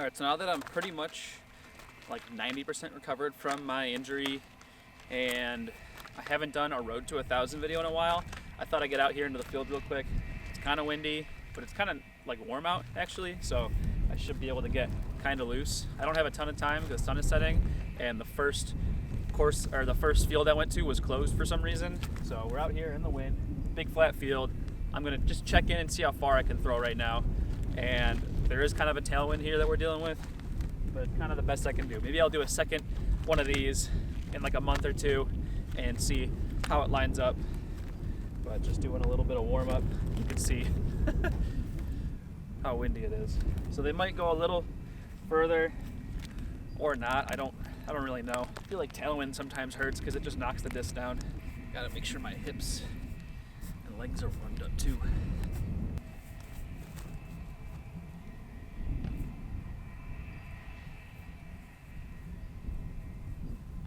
All right, so now that I'm pretty much like 90% recovered from my injury and I haven't done a road to 1,000 video in a while, I thought I'd get out here into the field real quick. It's kind of windy, but it's kind of like warm out actually, so I should be able to get kind of loose. I don't have a ton of time because the sun is setting, and the first course or the first field I went to was closed for some reason. So we're out here in the wind, big flat field. I'm gonna just check in and see how far I can throw right now. And there is kind of a tailwind here that we're dealing with, but it's kind of the best I can do. Maybe I'll do a second one of these in like a month or two and see how it lines up. But just doing a little bit of warm up, you can see how windy it is. So they might go a little further or not. I don't really know. I feel like tailwind sometimes hurts because it just knocks the disc down. Gotta make sure my hips and legs are warmed up too.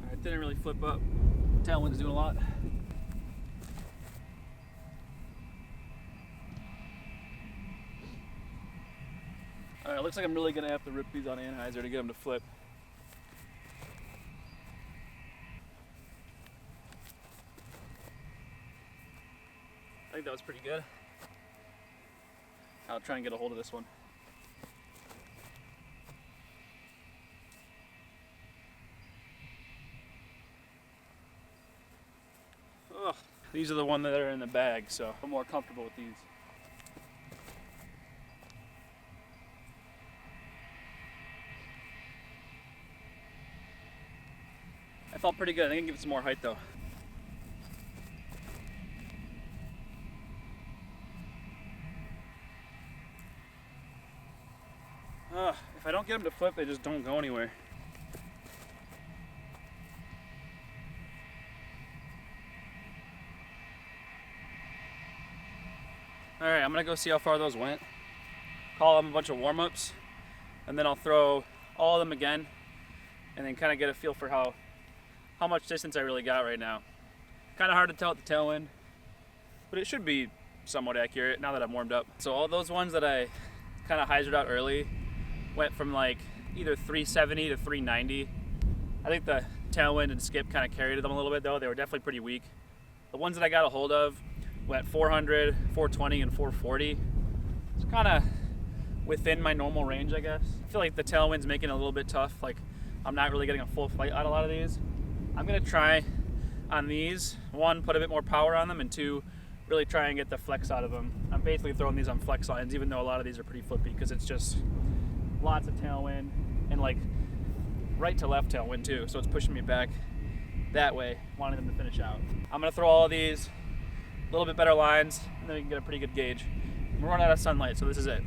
Alright, didn't really flip up. Tailwind's doing a lot. Alright, looks like I'm really gonna have to rip these on Anheuser to get them to flip. I think that was pretty good. I'll try and get a hold of this one. Ugh. These are the ones that are in the bag, so I'm more comfortable with these. I felt pretty good. I think I can give it some more height though. If I don't get them to flip, they just don't go anywhere. Alright, I'm gonna go see how far those went. Call them a bunch of warm-ups, and then I'll throw all of them again, and then kind of get a feel for how much distance I really got right now. Kind of hard to tell at the tailwind, but it should be somewhat accurate now that I'm warmed up. So all those ones that I kind of hyzered out early went from like either 370 to 390. I think the tailwind and skip kind of carried them a little bit though. They were definitely pretty weak. The ones that I got a hold of went 400, 420, and 440. It's kind of within my normal range, I guess. I feel like the tailwind's making it a little bit tough. Like I'm not really getting a full flight out of a lot of these. I'm gonna try on these, one, put a bit more power on them, and two, really try and get the flex out of them. I'm basically throwing these on flex lines, even though a lot of these are pretty flippy, because it's just lots of tailwind and like right to left tailwind too, so it's pushing me back that way, wanting them to finish out. I'm gonna throw all of these, a little bit better lines, and then we can get a pretty good gauge. We're running out of sunlight, so this is it.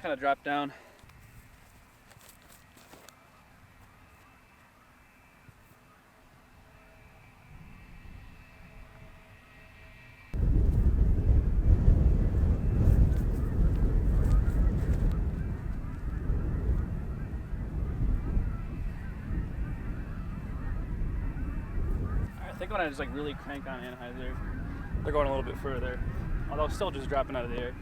Kind of dropped down. I think when I just like really crank on Anheuser, they're going a little bit further, although still just dropping out of the air.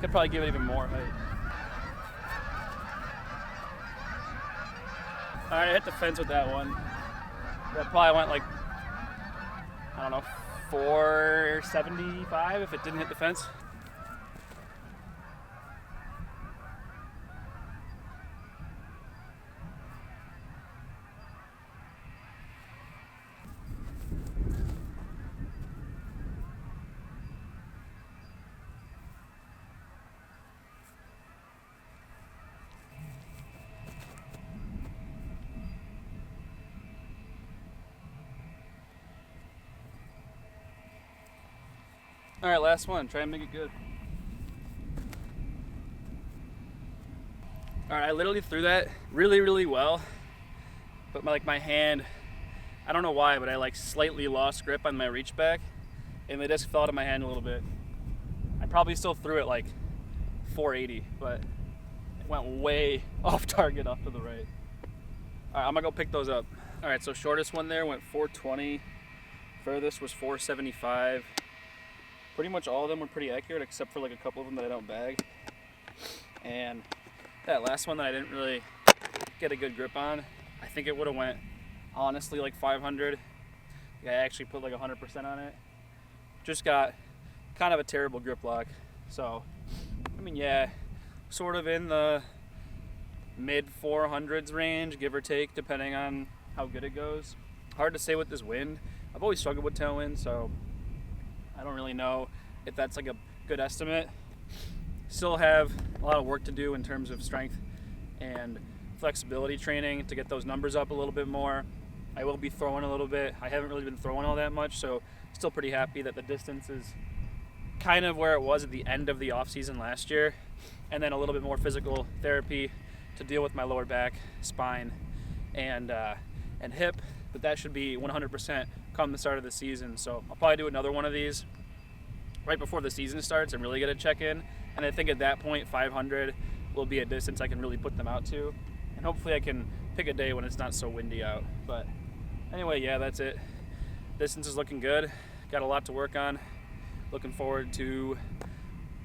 Could probably give it even more height. Alright, I hit the fence with that one. That probably went like, I don't know, 475 if it didn't hit the fence. All right, last one. Try and make it good. All right, I literally threw that really, really well, but my hand, I don't know why, but I like slightly lost grip on my reach back, and the disc fell out of my hand a little bit. I probably still threw it like 480, but it went way off target off to the right. All right, I'm gonna go pick those up. All right, so shortest one there went 420. Furthest was 475. Pretty much all of them were pretty accurate, except for like a couple of them that I don't bag. And that last one that I didn't really get a good grip on, I think it would have went, honestly, like 500. I actually put like 100% on it. Just got kind of a terrible grip lock. So, I mean, yeah, sort of in the mid 400s range, give or take, depending on how good it goes. Hard to say with this wind. I've always struggled with tailwind, so I don't really know if that's like a good estimate. Still have a lot of work to do in terms of strength and flexibility training to get those numbers up a little bit more. I will be throwing a little bit. I haven't really been throwing all that much, so still pretty happy that the distance is kind of where it was at the end of the off season last year, and then a little bit more physical therapy to deal with my lower back, spine, and hip. But that should be 100% come the start of the season. So I'll probably do another one of these right before the season starts and really get a check in. And I think at that point, 500 will be a distance I can really put them out to. And hopefully I can pick a day when it's not so windy out. But anyway, yeah, that's it. Distance is looking good. Got a lot to work on. Looking forward to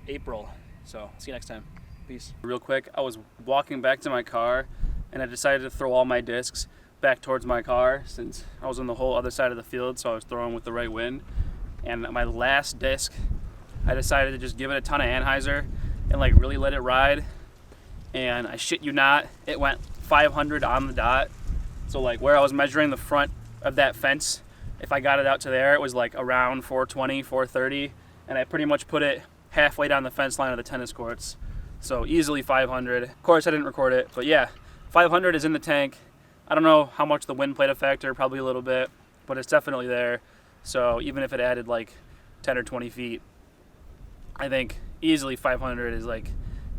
April. So see you next time. Peace. Real quick, I was walking back to my car and I decided to throw all my discs back towards my car since I was on the whole other side of the field, so I was throwing with the right wind. And my last disc, I decided to just give it a ton of anhyzer and like really let it ride. And I shit you not, it went 500 on the dot. So like where I was measuring the front of that fence, if I got it out to there, it was like around 420, 430, and I pretty much put it halfway down the fence line of the tennis courts. So easily 500. Of course I didn't record it, but yeah, 500 is in the tank. I don't know how much the wind played a factor, probably a little bit, but it's definitely there. So even if it added like 10 or 20 feet, I think easily 500 is like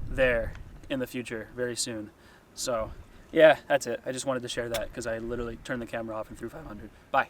there in the future very soon. So yeah, that's it. I just wanted to share that because I literally turned the camera off and threw 500. Bye.